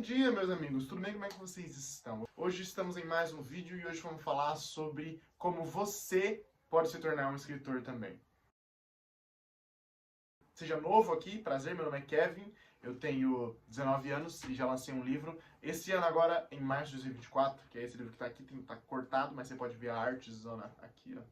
Bom dia, meus amigos, tudo bem? Como é que vocês estão? Hoje estamos em mais um vídeo e hoje vamos falar sobre como você pode se tornar um escritor também. Seja novo aqui, prazer, meu nome é Kevin, eu tenho 19 anos e já lancei um livro. Esse ano agora, em março de 2024, que é esse livro que tá aqui, tá cortado, mas você pode ver a artezona aqui, ó.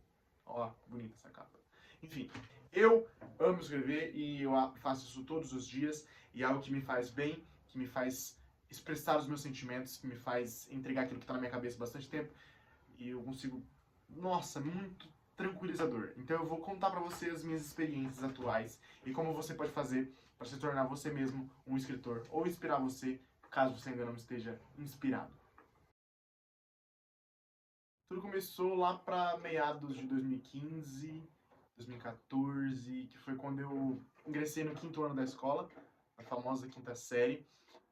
Ó, bonita essa capa. Enfim, eu amo escrever e eu faço isso todos os dias e é algo que me faz bem, que me faz expressar os meus sentimentos, que me faz entregar aquilo que está na minha cabeça há bastante tempo e eu consigo, nossa, muito tranquilizador. Então eu vou contar para você as minhas experiências atuais e como você pode fazer para se tornar você mesmo um escritor ou inspirar você, caso você ainda não esteja inspirado. Tudo começou lá para meados de 2015, 2014, que foi quando eu ingressei no quinto ano da escola, a famosa quinta série.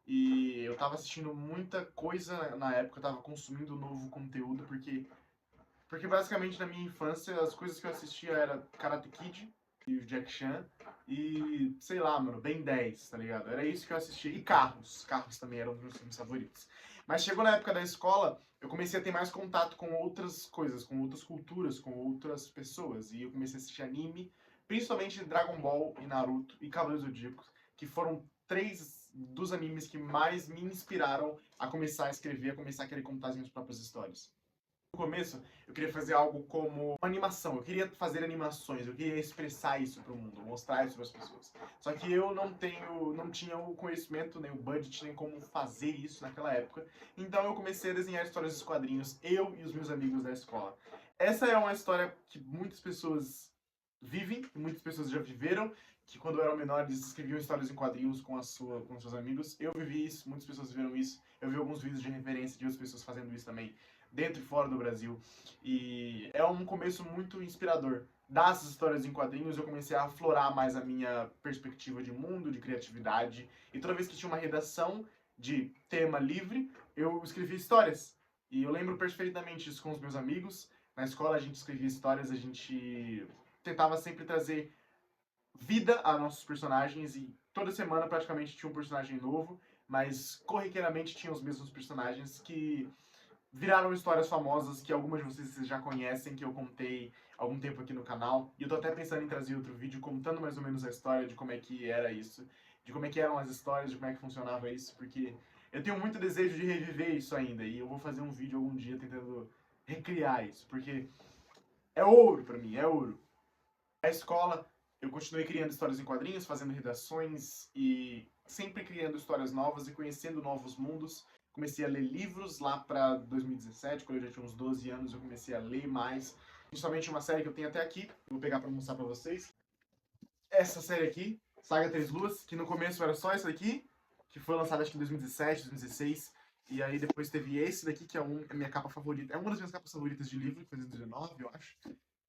E eu tava assistindo muita coisa na época, eu tava consumindo novo conteúdo, porque basicamente na minha infância as coisas que eu assistia era Karate Kid e o Jack Chan e, sei lá, mano, Ben 10, tá ligado? Era isso que eu assistia. E Carros. Carros também eram um dos meus filmes favoritos. Mas chegou na época da escola, eu comecei a ter mais contato com outras coisas, com outras culturas, com outras pessoas. E eu comecei a assistir anime, principalmente Dragon Ball e Naruto e Cavaleiros do Zodíaco, que foram três dos animes que mais me inspiraram a começar a escrever, a começar a querer contar as minhas próprias histórias. No começo, eu queria fazer algo como uma animação, eu queria fazer animações, eu queria expressar isso para o mundo, mostrar isso para as pessoas. Só que eu não tinha o conhecimento, nem o budget, nem como fazer isso naquela época. Então eu comecei a desenhar histórias dos quadrinhos, eu e os meus amigos da escola. Essa é uma história que muitas pessoas vivem, que muitas pessoas já viveram, que quando eram menores escreviam histórias em quadrinhos com seus amigos. Eu vivi isso, muitas pessoas viveram isso. Eu vi alguns vídeos de referência de outras pessoas fazendo isso também, dentro e fora do Brasil. E é um começo muito inspirador. Das histórias em quadrinhos, eu comecei a aflorar mais a minha perspectiva de mundo, de criatividade. E toda vez que tinha uma redação de tema livre, eu escrevia histórias. E eu lembro perfeitamente isso com os meus amigos. Na escola a gente escrevia histórias, a gente tentava sempre trazer vida a nossos personagens e toda semana praticamente tinha um personagem novo, mas corriqueiramente tinha os mesmos personagens que viraram histórias famosas que algumas de vocês já conhecem, que eu contei há algum tempo aqui no canal. E eu tô até pensando em trazer outro vídeo contando mais ou menos a história de como é que era isso, de como é que eram as histórias, de como é que funcionava isso, porque eu tenho muito desejo de reviver isso ainda e eu vou fazer um vídeo algum dia tentando recriar isso, porque é ouro pra mim, é ouro. A escola, eu continuei criando histórias em quadrinhos, fazendo redações e sempre criando histórias novas e conhecendo novos mundos. Comecei a ler livros lá para 2017, quando eu já tinha uns 12 anos, eu comecei a ler mais. Principalmente uma série que eu tenho até aqui, vou pegar para mostrar para vocês. Essa série aqui, Saga Três Luas, que no começo era só essa daqui, que foi lançada acho que em 2017, 2016. E aí depois teve esse daqui, que é a minha capa favorita. É uma das minhas capas favoritas de livro, que foi em 2019, eu acho.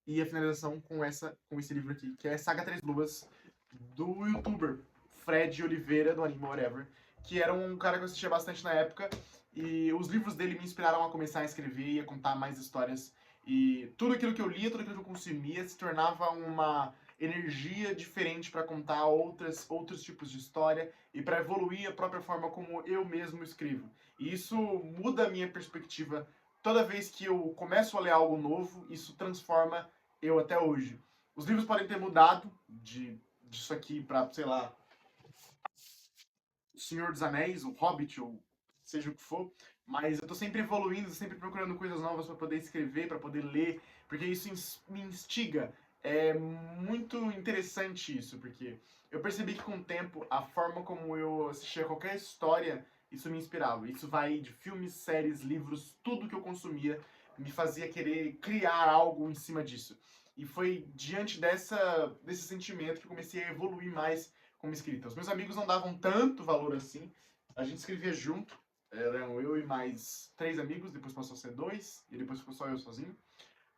E a finalização com esse livro aqui, que é Saga Três Luas, do youtuber Fred Oliveira, do Anime Whatever, que era um cara que eu assistia bastante na época, e os livros dele me inspiraram a começar a escrever e a contar mais histórias. E tudo aquilo que eu lia, tudo aquilo que eu consumia, se tornava uma energia diferente para contar outros tipos de história e para evoluir a própria forma como eu mesmo escrevo. E isso muda a minha perspectiva. Toda vez que eu começo a ler algo novo, isso transforma eu até hoje. Os livros podem ter mudado disso aqui pra, sei lá, O Senhor dos Anéis, O Hobbit, ou seja o que for, mas eu tô sempre evoluindo, sempre procurando coisas novas para poder escrever, para poder ler, porque isso me instiga. É muito interessante isso, porque eu percebi que com o tempo, a forma como eu assistia qualquer história, isso me inspirava. Isso vai de filmes, séries, livros, tudo que eu consumia me fazia querer criar algo em cima disso. E foi diante desse sentimento que eu comecei a evoluir mais como escrita. Os meus amigos não davam tanto valor assim. A gente escrevia junto. Eram eu e mais 3 amigos, depois passou a ser 2, e depois ficou só eu sozinho.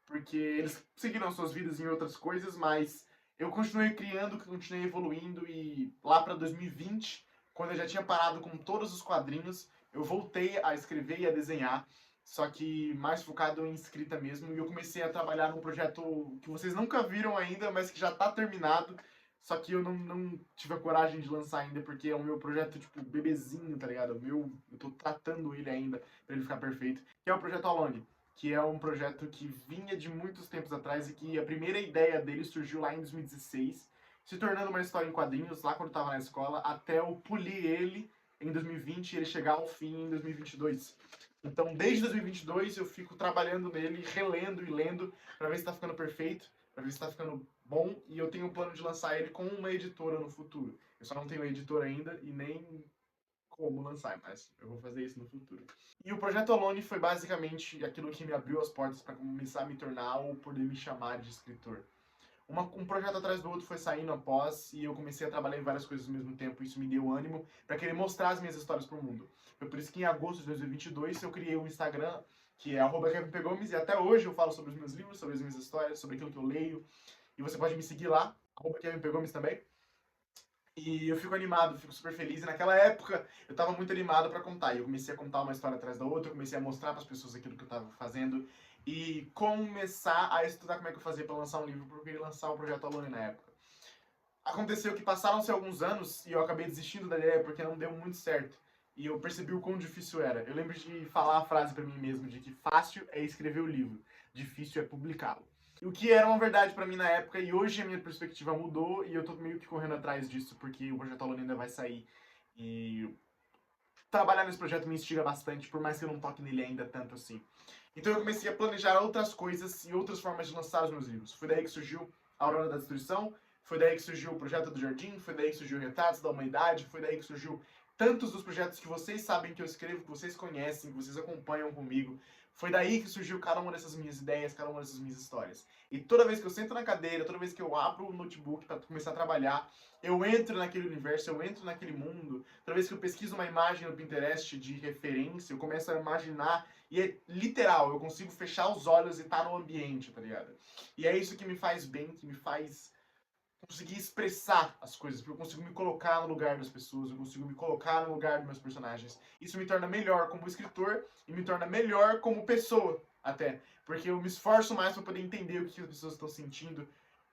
Porque eles seguiram suas vidas em outras coisas, mas eu continuei criando, continuei evoluindo, e lá para 2020, quando eu já tinha parado com todos os quadrinhos, eu voltei a escrever e a desenhar, só que mais focado em escrita mesmo, e eu comecei a trabalhar num projeto que vocês nunca viram ainda, mas que já está terminado, Só que eu não tive a coragem de lançar ainda, porque é o meu projeto, tipo, bebezinho, tá ligado? Eu tô tratando ele ainda pra ele ficar perfeito. Que é o Projeto Alone, que é um projeto que vinha de muitos tempos atrás e que a primeira ideia dele surgiu lá em 2016, se tornando uma história em quadrinhos lá quando eu tava na escola, até eu polir ele em 2020 e ele chegar ao fim em 2022. Então, desde 2022 eu fico trabalhando nele, relendo e lendo pra ver se tá ficando perfeito, pra ver se tá ficando bom, e eu tenho um plano de lançar ele com uma editora no futuro. Eu só não tenho editor ainda e nem como lançar, mas eu vou fazer isso no futuro. E o Projeto Alone foi basicamente aquilo que me abriu as portas para começar a me tornar ou poder me chamar de escritor. Um projeto atrás do outro foi saindo após e eu comecei a trabalhar em várias coisas ao mesmo tempo. Isso me deu ânimo para querer mostrar as minhas histórias para o mundo. Foi por isso que em agosto de 2022 eu criei um Instagram que é @KevinPGomes e até hoje eu falo sobre os meus livros, sobre as minhas histórias, sobre aquilo que eu leio. E você pode me seguir lá, @KevinPGomes também. E eu fico animado, fico super feliz. E naquela época eu tava muito animado para contar. E eu comecei a contar uma história atrás da outra, eu comecei a mostrar para as pessoas aquilo que eu tava fazendo e começar a estudar como é que eu fazia para lançar um livro, porque eu queria lançar o Projeto Alone na época. Aconteceu que passaram-se alguns anos e eu acabei desistindo da ideia porque não deu muito certo. E eu percebi o quão difícil era. Eu lembro de falar a frase para mim mesmo de que fácil é escrever o livro, difícil é publicá-lo. O que era uma verdade pra mim na época, e hoje a minha perspectiva mudou e eu tô meio que correndo atrás disso, porque o Projeto Alone ainda vai sair. E trabalhar nesse projeto me instiga bastante, por mais que eu não toque nele ainda tanto assim. Então eu comecei a planejar outras coisas e outras formas de lançar os meus livros. Foi daí que surgiu A Aurora da Destruição, foi daí que surgiu o Projeto do Jardim, foi daí que surgiu Retratos da Humanidade, foi daí que surgiu tantos dos projetos que vocês sabem que eu escrevo, que vocês conhecem, que vocês acompanham comigo. Foi daí que surgiu cada uma dessas minhas ideias, cada uma dessas minhas histórias. E toda vez que eu sento na cadeira, toda vez que eu abro o notebook para começar a trabalhar, eu entro naquele universo, eu entro naquele mundo. Toda vez que eu pesquiso uma imagem no Pinterest de referência, eu começo a imaginar e é literal, eu consigo fechar os olhos e estar no ambiente, tá ligado? E é isso que me faz bem, que me faz conseguir expressar as coisas, porque eu consigo me colocar no lugar das pessoas, eu consigo me colocar no lugar dos meus personagens. Isso me torna melhor como escritor e me torna melhor como pessoa, até. Porque eu me esforço mais para poder entender o que as pessoas estão sentindo,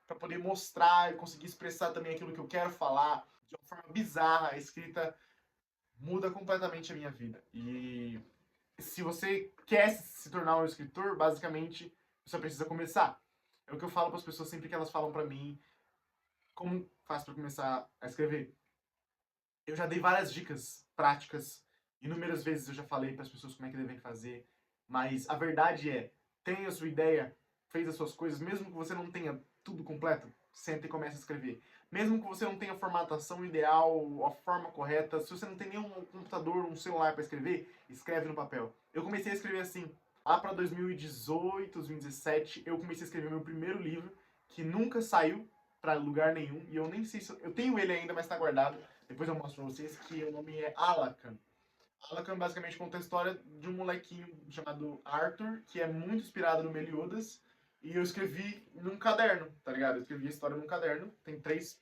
para poder mostrar e conseguir expressar também aquilo que eu quero falar de uma forma bizarra. A escrita muda completamente a minha vida. E se você quer se tornar um escritor, basicamente, você precisa começar. É o que eu falo para as pessoas sempre que elas falam para mim como faz para começar a escrever. Eu já dei várias dicas práticas, inúmeras vezes eu já falei para as pessoas como é que devem fazer, mas a verdade é, tenha a sua ideia, fez as suas coisas, mesmo que você não tenha tudo completo, senta e começa a escrever. Mesmo que você não tenha a formatação ideal, a forma correta, se você não tem nenhum computador, um celular para escrever, escreve no papel. Eu comecei a escrever assim. Lá para 2018, 2017, eu comecei a escrever meu primeiro livro, que nunca saiu para lugar nenhum, e eu nem sei se eu tenho ele ainda, mas tá guardado. Depois eu mostro pra vocês que o nome é Alakan. Alakan basicamente conta a história de um molequinho chamado Arthur, que é muito inspirado no Meliodas, e eu escrevi num caderno, tá ligado? Eu escrevi a história num caderno, tem três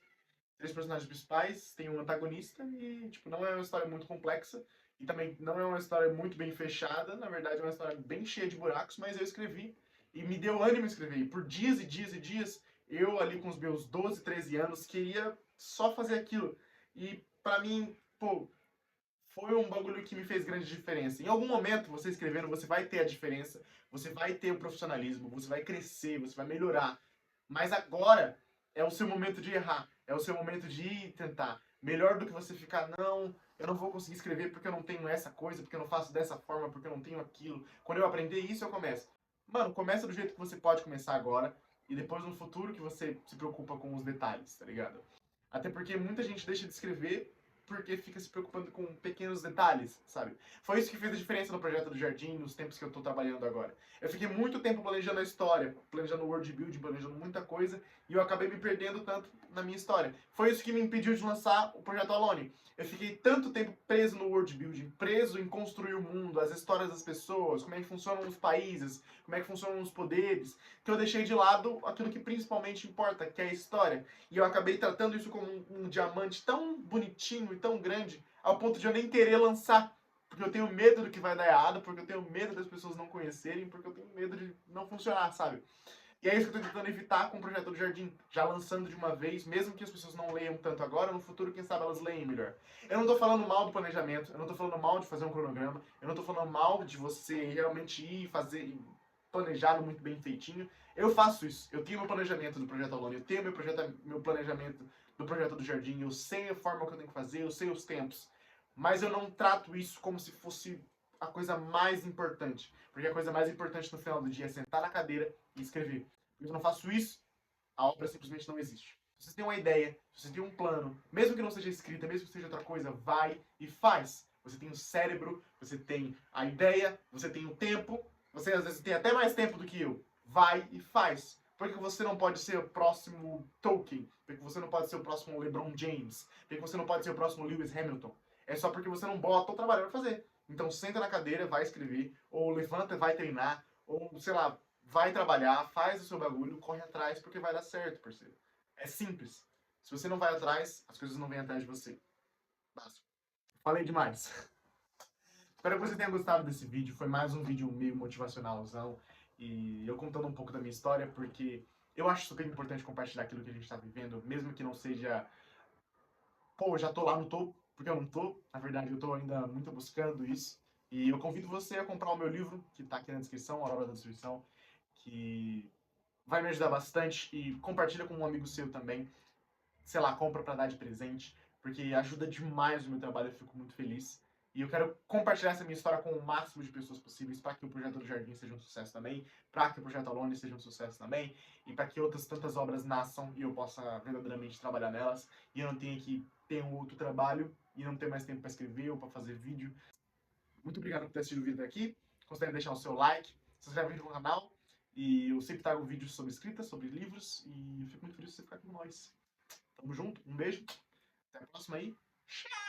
personagens principais, tem um antagonista, e tipo, não é uma história muito complexa, e também não é uma história muito bem fechada, na verdade é uma história bem cheia de buracos, mas eu escrevi, e me deu ânimo escrever, e por dias e dias e dias, eu ali com os meus 12, 13 anos, queria só fazer aquilo. E pra mim, pô, foi um bagulho que me fez grande diferença. Em algum momento, você escrevendo, você vai ter a diferença, você vai ter o profissionalismo, você vai crescer, você vai melhorar. Mas agora é o seu momento de errar, é o seu momento de tentar. Melhor do que você ficar, não, eu não vou conseguir escrever porque eu não tenho essa coisa, porque eu não faço dessa forma, porque eu não tenho aquilo. Quando eu aprender isso, eu começo. Mano, começa do jeito que você pode começar agora e depois no futuro que você se preocupa com os detalhes, tá ligado? Até porque muita gente deixa de escrever porque fica se preocupando com pequenos detalhes, sabe? Foi isso que fez a diferença no projeto do Jardim, nos tempos que eu tô trabalhando agora. Eu fiquei muito tempo planejando a história, planejando o world building, planejando muita coisa, e eu acabei me perdendo tanto na minha história. Foi isso que me impediu de lançar o projeto Alone. Eu fiquei tanto tempo preso no world building, preso em construir o mundo, as histórias das pessoas, como é que funcionam os países, como é que funcionam os poderes, que eu deixei de lado aquilo que principalmente importa, que é a história. E eu acabei tratando isso como um diamante tão bonitinho e tão grande, ao ponto de eu nem querer lançar. Porque eu tenho medo do que vai dar errado, porque eu tenho medo das pessoas não conhecerem, porque eu tenho medo de não funcionar, sabe? E é isso que eu tô tentando evitar com o Projeto do Jardim, já lançando de uma vez, mesmo que as pessoas não leiam tanto agora, no futuro, quem sabe elas leem melhor. Eu não tô falando mal do planejamento, eu não tô falando mal de fazer um cronograma, eu não tô falando mal de você realmente ir fazer, planejado muito bem feitinho. Eu faço isso, eu tenho meu planejamento do Projeto Alone, eu tenho meu planejamento do Projeto do Jardim, eu sei a forma que eu tenho que fazer, eu sei os tempos. Mas eu não trato isso como se fosse a coisa mais importante. Porque a coisa mais importante no final do dia é sentar na cadeira e escrever. Se eu não faço isso, a obra simplesmente não existe. Se você tem uma ideia, se você tem um plano, mesmo que não seja escrita, mesmo que seja outra coisa, vai e faz. Você tem o cérebro, você tem a ideia, você tem o tempo, você às vezes tem até mais tempo do que eu. Vai e faz. Por que você não pode ser o próximo Tolkien? Por que você não pode ser o próximo LeBron James? Por que você não pode ser o próximo Lewis Hamilton? É só porque você não bota o trabalho pra fazer. Então senta na cadeira, vai escrever, ou levanta, vai treinar, ou sei lá, vai trabalhar, faz o seu bagulho, corre atrás, porque vai dar certo, parceiro. É simples. Se você não vai atrás, as coisas não vêm atrás de você. Basta. Falei demais. Espero que você tenha gostado desse vídeo. Foi mais um vídeo meio motivacionalzão. E eu contando um pouco da minha história, porque eu acho super importante compartilhar aquilo que a gente tá vivendo, mesmo que não seja, pô, eu já tô lá no topo, porque eu não tô. Na verdade, eu tô ainda muito buscando isso. E eu convido você a comprar o meu livro, que tá aqui na descrição, a hora da descrição, que vai me ajudar bastante. E compartilha com um amigo seu também. Sei lá, compra pra dar de presente, porque ajuda demais o meu trabalho, eu fico muito feliz. E eu quero compartilhar essa minha história com o máximo de pessoas possíveis para que o Projeto do Jardim seja um sucesso também, para que o Projeto Alone seja um sucesso também, e para que outras tantas obras nasçam e eu possa verdadeiramente trabalhar nelas, e eu não tenha que ter um outro trabalho e não ter mais tempo para escrever ou para fazer vídeo. Muito obrigado por ter assistido o vídeo até aqui. Considere deixar o seu like, se inscreve no canal, e eu sempre trago vídeos sobre escrita, sobre livros, e eu fico muito feliz de você ficar aqui com nós. Tamo junto, um beijo, até a próxima aí. Tchau!